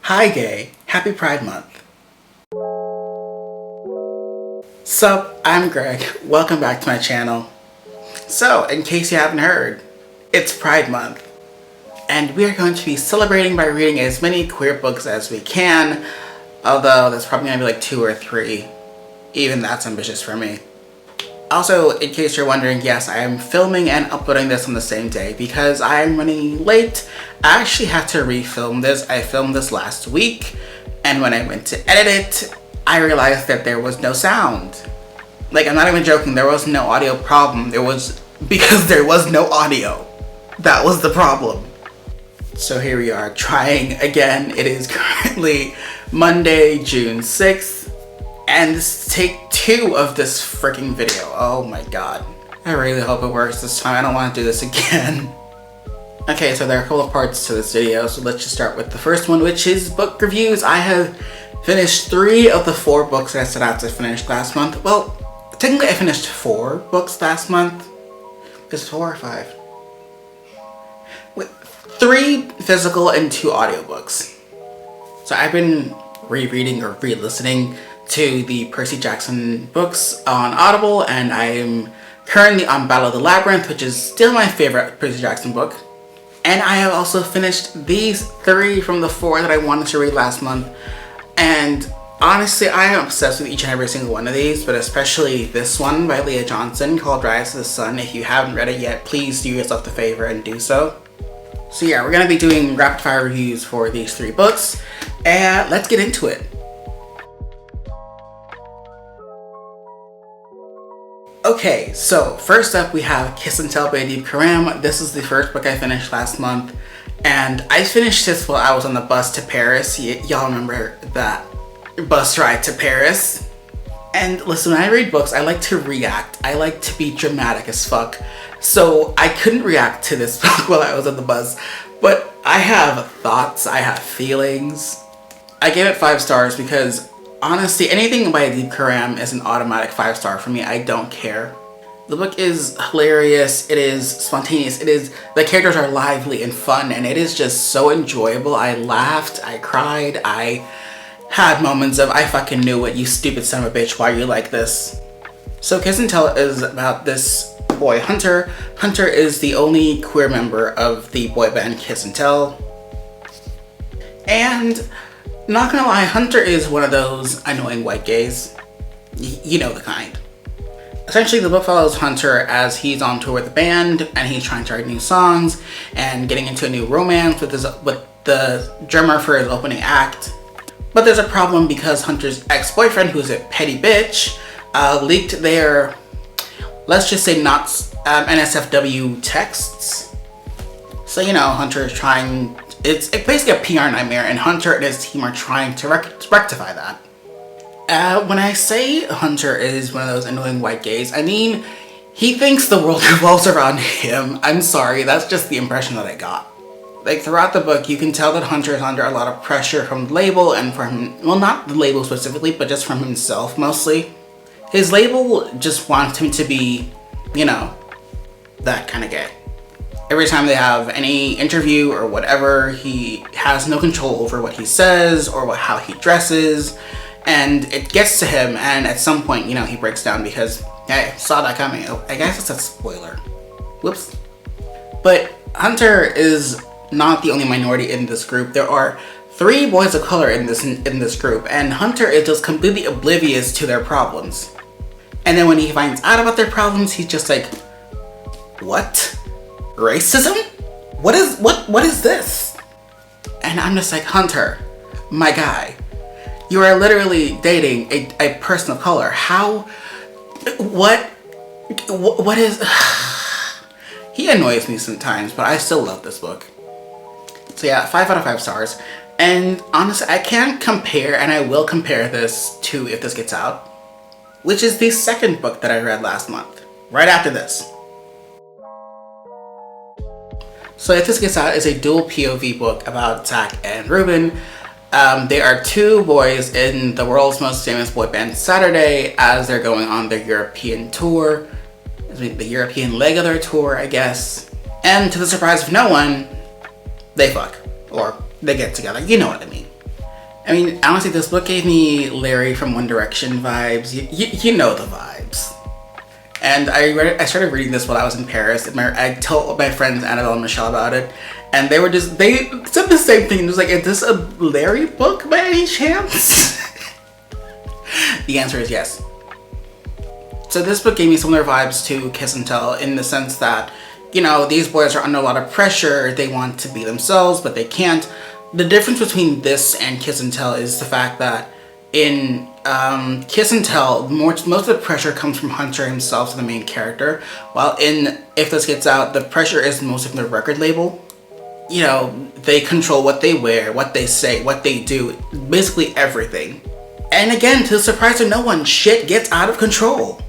Hi gay, happy Pride Month. Sup, I'm Greg, welcome back to my channel. So, in case you haven't heard, it's Pride Month. And we are going to be celebrating by reading as many queer books as we can, although there's probably going to be like 2 or 3. Even that's ambitious for me. Also, in case you're wondering, yes, I am filming and uploading this on the same day because I am running late. I actually had to refilm this. I filmed this last week, and when I went to edit it, I realized that there was no sound. Like, I'm not even joking, there was no audio problem. Because there was no audio. That was the problem. So here we are, trying again. It is currently Monday, June 6th. And this is take 2 of this freaking video. Oh my god. I really hope it works this time. I don't want to do this again. Okay, so there are a couple of parts to this video, so let's just start with the first one, which is book reviews. I have finished 3 of the 4 books that I set out to finish last month. Well, technically I finished 4 books last month. Is 4 or 5? Wait, 3 physical and 2 audiobooks. So I've been rereading or re-listening to the Percy Jackson books on Audible, and I am currently on Battle of the Labyrinth, which is still my favorite Percy Jackson book. And I have also finished these 3 from the 4 that I wanted to read last month. And honestly, I am obsessed with each and every single one of these, but especially this one by Leah Johnson called Rise of the Sun. If you haven't read it yet, please do yourself the favor and do so. So yeah, we're going to be doing rapid fire reviews for these 3 books, and let's get into it. Okay, so first up we have Kiss and Tell by Adib Khorram. This is the first book I finished last month, and I finished this while I was on the bus to Paris. Y'all remember that bus ride to Paris? And listen, when I read books, I like to react. I like to be dramatic as fuck. So I couldn't react to this book while I was on the bus, but I have thoughts, I have feelings. I gave it 5 stars because honestly, anything by Adib Khorram is an automatic 5-star for me. I don't care. The book is hilarious, it is spontaneous, the characters are lively and fun, and it is just so enjoyable. I laughed, I cried, I had moments of I fucking knew it, you stupid son of a bitch, why are you like this? So Kiss and Tell is about this boy, Hunter. Hunter is the only queer member of the boy band Kiss and Tell. And not gonna lie, Hunter is one of those annoying white gays. You know the kind. Essentially, the book follows Hunter as he's on tour with the band and he's trying to write new songs and getting into a new romance with the drummer for his opening act. But there's a problem because Hunter's ex-boyfriend, who's a petty bitch, leaked their, let's just say, not NSFW texts. So, you know, Hunter is trying. It's basically a PR nightmare, and Hunter and his team are trying to rectify that. When I say Hunter is one of those annoying white gays, I mean, he thinks the world revolves around him. I'm sorry, that's just the impression that I got. Like, throughout the book, you can tell that Hunter is under a lot of pressure from the label and from, well, not the label specifically, but just from himself mostly. His label just wants him to be, you know, that kind of gay. Every time they have any interview or whatever, he has no control over what he says or how he dresses, and it gets to him, and at some point, you know, he breaks down because, hey, saw that coming. Oh, I guess it's a spoiler. Whoops. But Hunter is not the only minority in this group. There are 3 boys of color in this group, and Hunter is just completely oblivious to their problems. And then when he finds out about their problems, he's just like, what? Racism? What is this? And I'm just like, Hunter, my guy, you are literally dating a person of color. How, what is, he annoys me sometimes, but I still love this book. So yeah, 5 out of 5 stars. And honestly, I can't compare, and I will compare this to If This Gets Out, which is the second book that I read last month, right after this. So If This Gets Out is a dual POV book about Zach and Ruben. They are 2 boys in the world's most famous boy band Saturday as they're going on their European tour. The European leg of their tour, I guess. And to the surprise of no one, they fuck. Or they get together, you know what I mean. I mean, honestly, this book gave me Larry from One Direction vibes. You know the vibes. And I started reading this while I was in Paris. And I told my friends Annabelle and Michelle about it, and they said the same thing. It was like, is this a Larry book by any chance? The answer is yes. So this book gave me similar vibes to Kiss and Tell in the sense that, you know, these boys are under a lot of pressure. They want to be themselves, but they can't. The difference between this and Kiss and Tell is the fact that in Kiss and Tell, most of the pressure comes from Hunter himself, the main character, while in If This Gets Out, the pressure is mostly from the record label. You know, they control what they wear, what they say, what they do, basically everything. And again, to the surprise of no one, shit gets out of control.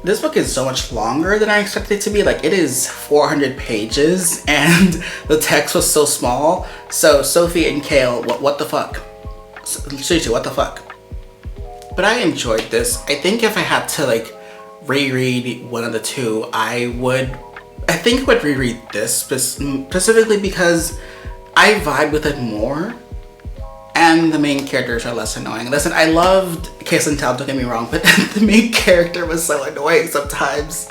This book is so much longer than I expected it to be. Like, it is 400 pages, and the text was so small. So, Sophie and Cale, what the fuck? Seriously, what the fuck? But I enjoyed this. I think if I had to, like, reread one of the two, I think I would reread this, specifically because I vibe with it more. And the main characters are less annoying. Listen, I loved Kiss and Tell, don't get me wrong, but the main character was so annoying sometimes.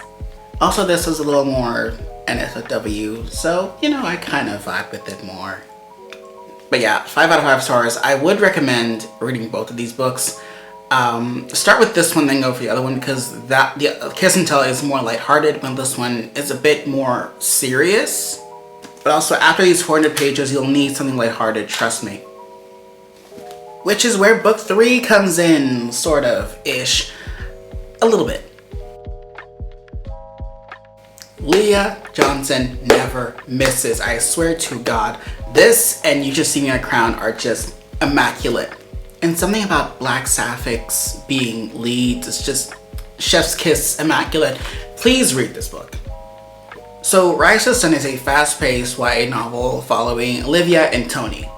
Also, this was a little more NSFW, so, you know, I kind of vibe with it more. But yeah, 5 out of 5 stars. I would recommend reading both of these books. Start with this one, then go for the other one, because the Kiss and Tell is more lighthearted, when this one is a bit more serious. But also, after these 400 pages, you'll need something lighthearted, trust me. Which is where book 3 comes in, sort of, ish. A little bit. Leah Johnson never misses. I swear to God. This and You Just See Me in a Crown are just immaculate. And something about black sapphics being leads is just chef's kiss immaculate. Please read this book. So Rise to the Sun is a fast-paced YA novel following Olivia and Tony.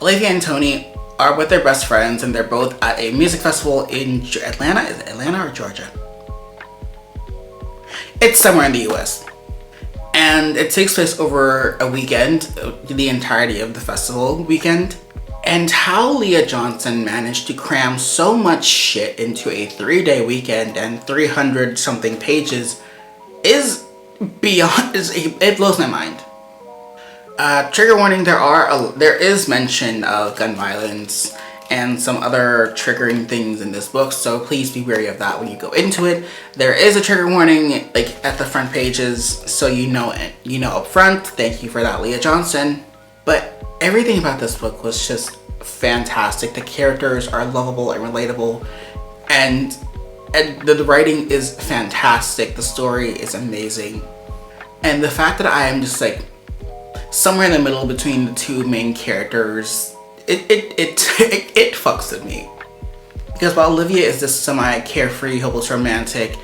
Olivia and Tony are with their best friends, and they're both at a music festival in Atlanta. Is it Atlanta or Georgia? It's somewhere in the US. And it takes place over a weekend, the entirety of the festival weekend. And how Leah Johnson managed to cram so much shit into a 3-day weekend and 300 something pages is beyond, it blows my mind. Trigger warning, there is mention of gun violence and some other triggering things in this book, so please be wary of that when you go into it. There is a trigger warning, like, at the front pages, so you know it. You know up front. Thank you for that, Leah Johnson. But everything about this book was just fantastic. The characters are lovable and relatable, and the writing is fantastic. The story is amazing. And the fact that I am just, like, somewhere in the middle between the two main characters, it fucks with me. Because while Olivia is this semi-carefree, hopeless romantic,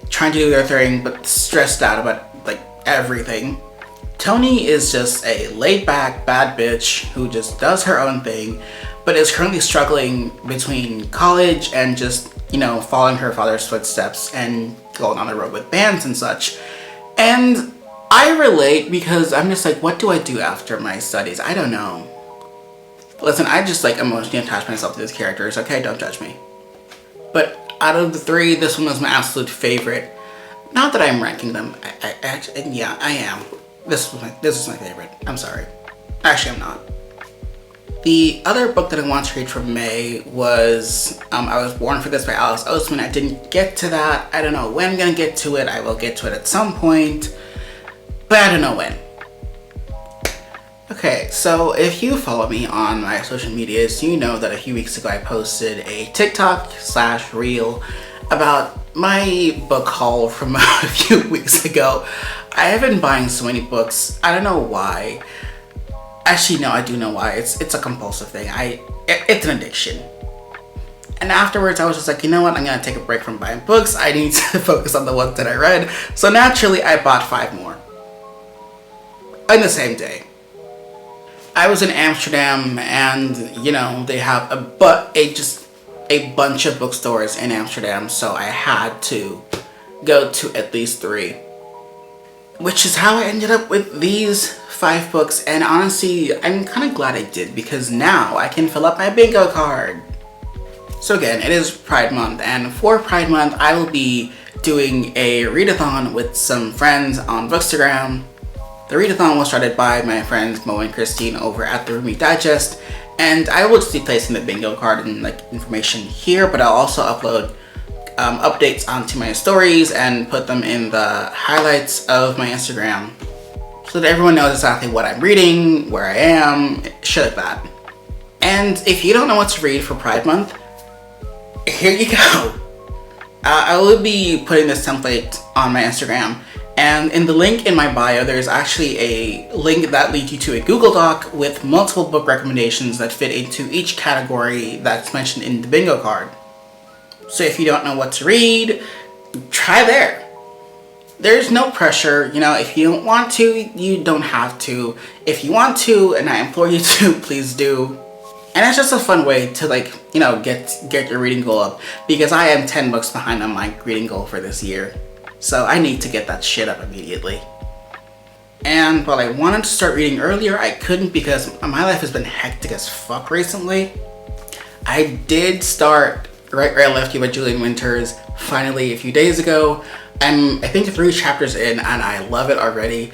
trying to do their thing, but stressed out about, like, everything, Tony is just a laid-back, bad bitch who just does her own thing, but is currently struggling between college and just, you know, following her father's footsteps and going on the road with bands and such. And I relate because I'm just like, what do I do after my studies? I don't know. Listen, I just, like, emotionally attach myself to these characters, okay? Don't judge me. But out of the 3, this one was my absolute favorite. Not that I'm ranking them. I actually, yeah, I am. This is my favorite. I'm sorry. Actually, I'm not. The other book that I want to read from May was I Was Born for This by Alice Oseman. I didn't get to that. I don't know when I'm gonna get to it. I will get to it at some point, but I don't know when. Okay, so if you follow me on my social medias, you know that a few weeks ago I posted a TikTok/reel about my book haul from a few weeks ago. I have been buying so many books. I don't know why. Actually, no, I do know why. It's a compulsive thing. It's an addiction. And afterwards, I was just like, you know what? I'm gonna take a break from buying books. I need to focus on the ones that I read. So naturally, I bought 5 more in the same day. I was in Amsterdam, and you know they have a bunch of bookstores in Amsterdam, so I had to go to at least 3. Which is how I ended up with these 5 books, and honestly, I'm kind of glad I did because now I can fill up my bingo card. So again, it is Pride Month, and for Pride Month, I will be doing a readathon with some friends on Bookstagram. The readathon was started by my friends Mo and Christine over at the Roomy Digest, and I will just be placing the bingo card and like information here, but I'll also upload updates onto my stories and put them in the highlights of my Instagram so that everyone knows exactly what I'm reading, where I am, shit like that. And if you don't know what to read for Pride Month, here you go. I will be putting this template on my Instagram, and in the link in my bio, there's actually a link that leads you to a Google Doc with multiple book recommendations that fit into each category that's mentioned in the bingo card. So if you don't know what to read, try there. There's no pressure, you know, if you don't want to, you don't have to. If you want to, and I implore you to, please do. And it's just a fun way to, like, you know, get your reading goal up, because I am 10 books behind on my reading goal for this year. So I need to get that shit up immediately. And while I wanted to start reading earlier, I couldn't because my life has been hectic as fuck recently. I did start Right Where I Left You by Julian Winters finally a few days ago. I'm, I think, 3 chapters in, and I love it already.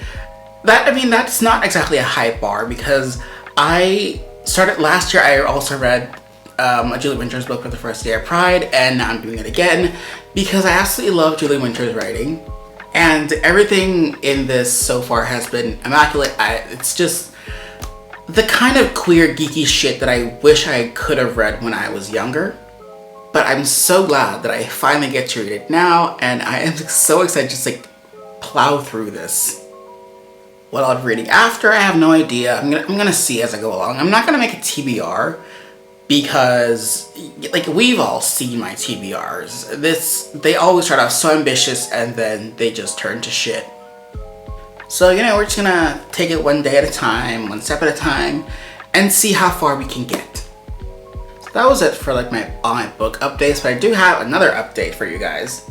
That's not exactly a high bar, because I started last year. I also read a Julie Winters book for the first day of Pride, and now I'm doing it again because I absolutely love Julie Winters' writing, and everything in this so far has been immaculate. It's just the kind of queer geeky shit that I wish I could have read when I was younger, but I'm so glad that I finally get to read it now, and I am so excited to just like plow through this. What I'll be reading after, I have no idea. I'm gonna see as I go along. I'm not gonna make a TBR because, like, we've all seen my TBRs. They always start off so ambitious and then they just turn to shit. So, you know, we're just gonna take it one day at a time, one step at a time, and see how far we can get. So that was it for like all my book updates, but I do have another update for you guys.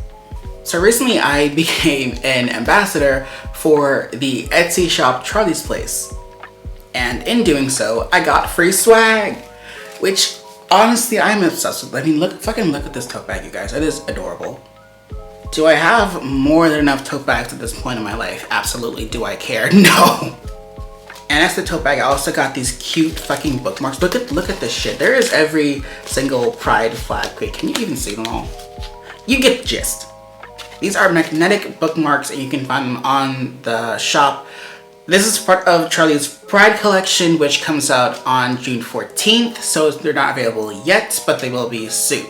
So recently I became an ambassador for the Etsy shop Charlie's Place. And in doing so, I got free swag, which honestly I'm obsessed with. I mean, fucking look at this tote bag, you guys. It is adorable. Do I have more than enough tote bags at this point in my life? Absolutely. Do I care? No. And as the tote bag, I also got these cute fucking bookmarks. Look at this shit. There is every single Pride flag. Wait, can you even see them all? You get the gist. These are magnetic bookmarks, and you can find them on the shop. This is part of Charlie's Pride collection, which comes out on June 14th, so they're not available yet, but they will be soon.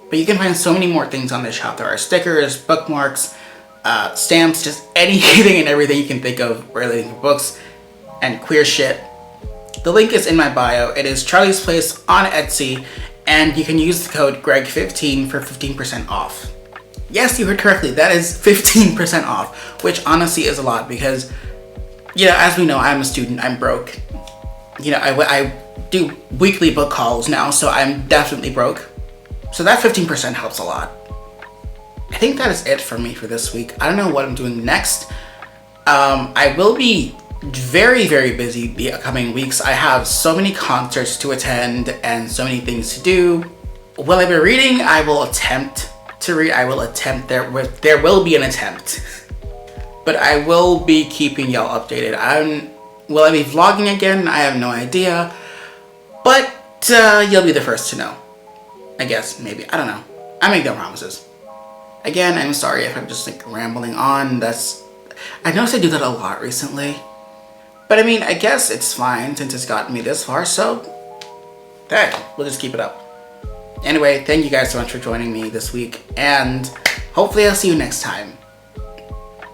But you can find so many more things on this shop. There are stickers, bookmarks, stamps, just anything and everything you can think of relating to books and queer shit. The link is in my bio. It is Charlie's Place on Etsy, and you can use the code GREG15 for 15% off. Yes, you heard correctly. That is 15% off, which honestly is a lot because, you know, as we know, I'm a student. I'm broke. You know, I do weekly book hauls now, so I'm definitely broke. So that 15% helps a lot. I think that is it for me for this week. I don't know what I'm doing next. I will be very, very busy the coming weeks. I have so many concerts to attend and so many things to do. Will I be reading? I will attempt to read. I will attempt. There will be an attempt. But I will be keeping y'all updated. Will I be vlogging again? I have no idea. But you'll be the first to know. I guess, maybe. I don't know. I make no promises. Again, I'm sorry if I'm just like rambling on. I noticed I do that a lot recently. But I mean, I guess it's fine since it's gotten me this far, so hey, we'll just keep it up. Anyway, thank you guys so much for joining me this week, and hopefully I'll see you next time.